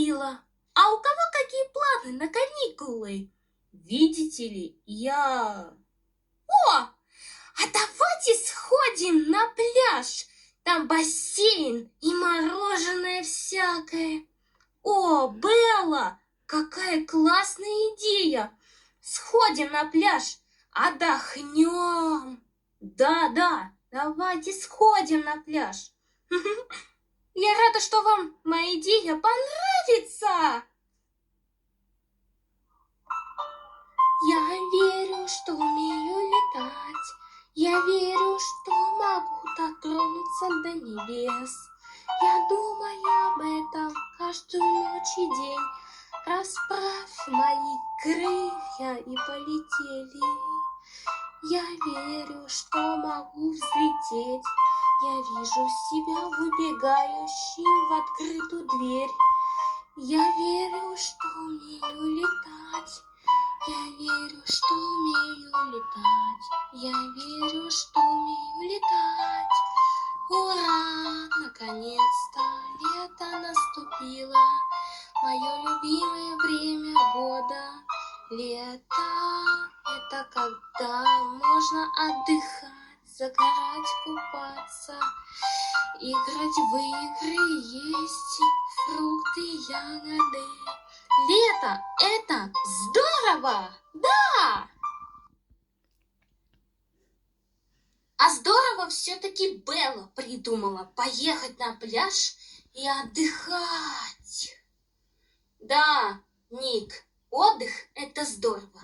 наступила. А у кого какие планы на каникулы? Видите ли, я... О, а давайте сходим на пляж. Там бассейн и мороженое всякое. О, Белла, какая классная идея. Сходим на пляж, отдохнем. Да, давайте сходим на пляж. Я рада, что вам моя идея понравится. Я верю, что умею летать. Я верю, что могу дотронуться до небес. Я думаю об этом каждую ночь и день. Расправь мои крылья и полетели. Я верю, что могу взлететь. Я вижу себя выбегающим в открытую дверь. Я верю, что умею летать. Я верю, что умею летать. Я верю, что умею летать. Ура! Наконец-то лето наступило. Мое любимое время года. Лето — это когда можно отдыхать, загорать, купаться, играть в игры, есть фрукты, ягоды. Лето — это здорово! Да! А здорово все-таки Белла придумала поехать на пляж и отдыхать. Да, Ник, отдых — это здорово.